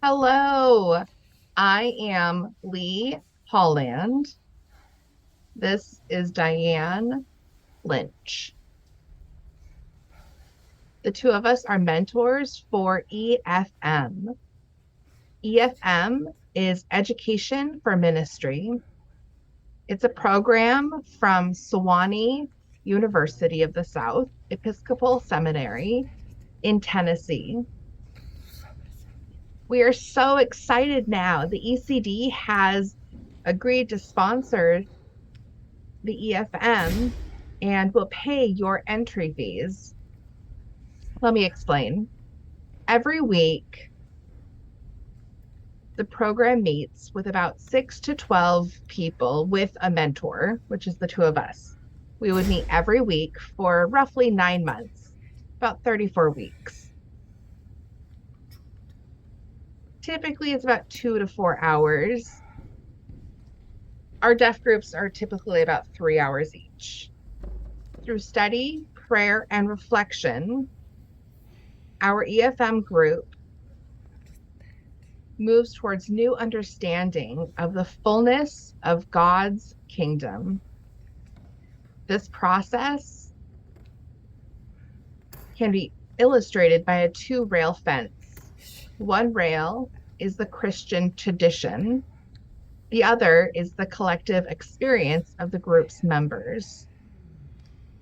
Hello, I am Lee Holland. This is Diane Lynch. The two of us are mentors for EfM. EfM is Education for Ministry. It's a program from Sewanee University of the South Episcopal Seminary in Tennessee. We are so excited now. The ECD has agreed to sponsor the EfM and will pay your entry fees. Let me explain. Every week, the program meets with about 6 to 12 people with a mentor, which is the two of us. We would meet every week for roughly 9 months, about 34 weeks. Typically, it's about 2 to 4 hours. Our deaf groups are typically about 3 hours each. Through study, prayer, and reflection, our EfM group moves towards new understanding of the fullness of God's kingdom. This process can be illustrated by a two-rail fence. One rail is the Christian tradition. The other is the collective experience of the group's members.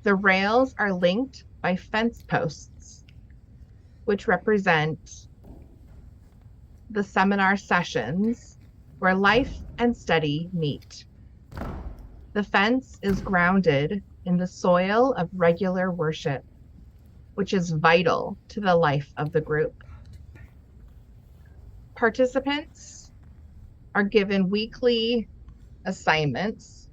The rails are linked by fence posts, which represent the seminar sessions where life and study meet. The fence is grounded in the soil of regular worship, which is vital to the life of the group. Participants are given weekly assignments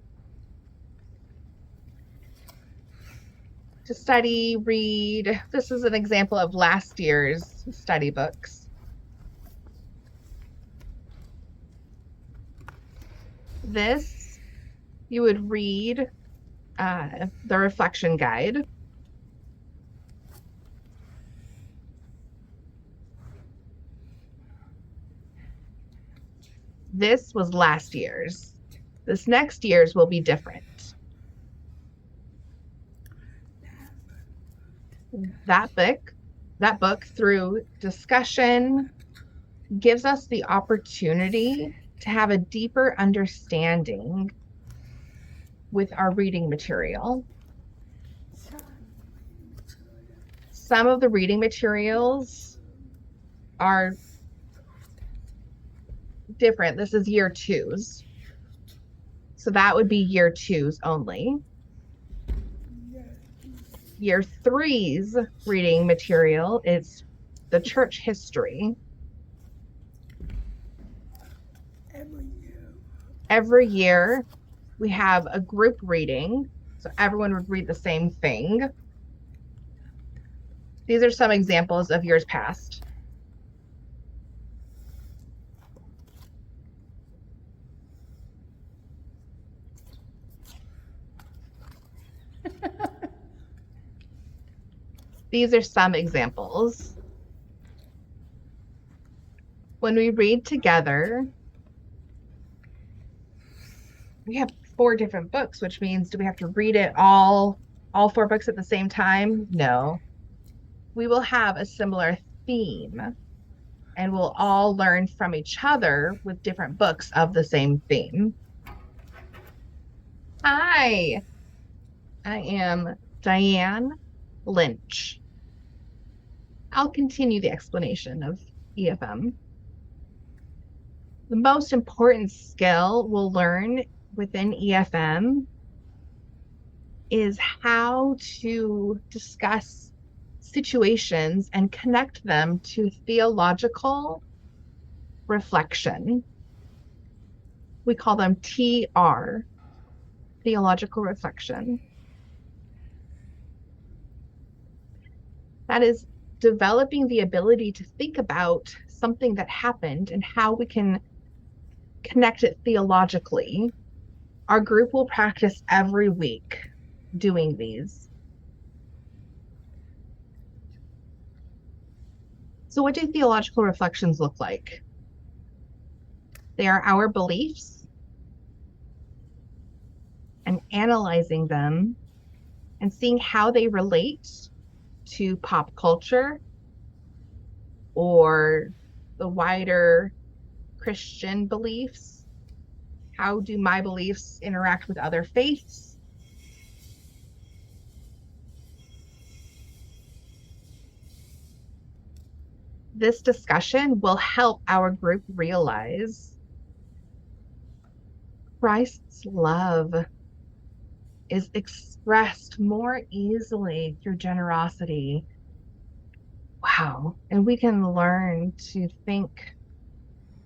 to study, read. This is an example of last year's study books. This, you would read the reflection guide. This was last year's. This next year's will be different. That book through discussion gives us the opportunity to have a deeper understanding with our reading material. Some of the reading materials are different. This is year twos. So that would be year twos only. Year three's reading material is the church history. Every year we have a group reading, so everyone would read the same thing. These are some examples of years past. These are some examples. When we read together, we have 4 different books, which means do we have to read it all 4 books at the same time? No. We will have a similar theme and we'll all learn from each other with different books of the same theme. Hi, I am Diane Lynch. I'll continue the explanation of EfM. The most important skill we'll learn within EfM is how to discuss situations and connect them to theological reflection. We call them TR, theological reflection. That is developing the ability to think about something that happened and how we can connect it theologically. Our group will practice every week doing these. So what do theological reflections look like? They are our beliefs, and analyzing them and seeing how they relate to pop culture or the wider Christian beliefs. How do my beliefs interact with other faiths? This discussion will help our group realize Christ's love is expressed more easily through generosity. Wow. And we can learn to think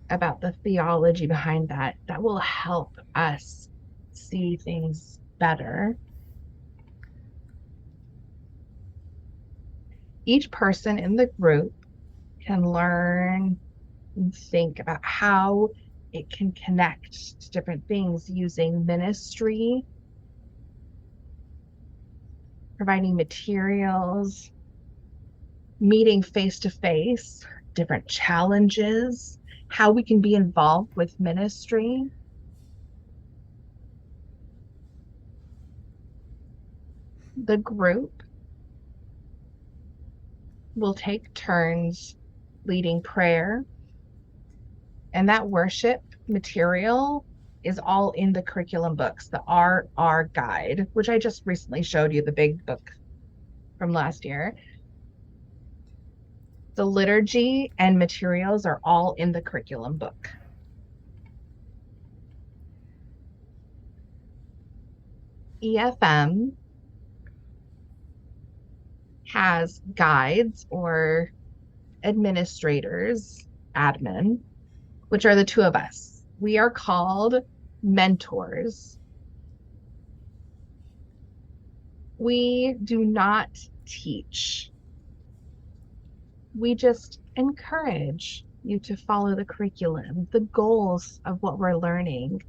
about the theology behind that. That will help us see things better. Each person in the group can learn and think about how it can connect to different things using ministry, providing materials, meeting face to face, different challenges, how we can be involved with ministry. The group will take turns leading prayer, and that worship material is all in the curriculum books, the RR guide, which I just recently showed you, the big book from last year. The liturgy and materials are all in the curriculum book. EfM has guides or administrators, admin, which are the two of us. We are called mentors. We do not teach. We just encourage you to follow the curriculum, the goals of what we're learning,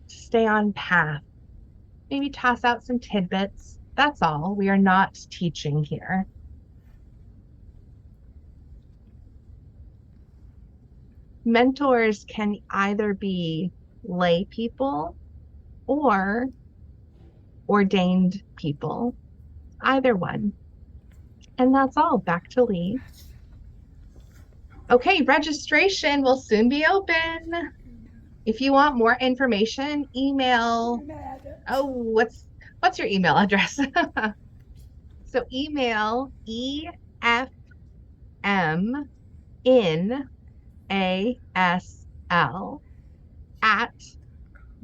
to stay on path, maybe toss out some tidbits. That's all. We are not teaching here. Mentors can either be lay people or ordained people, either one. And that's all. Back to Lee. Okay, registration will soon be open. If you want more information, email. Oh, what's your email address? So email EfM in ASL at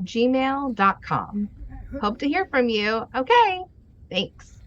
gmail.com. Hope to hear from you. Okay, thanks.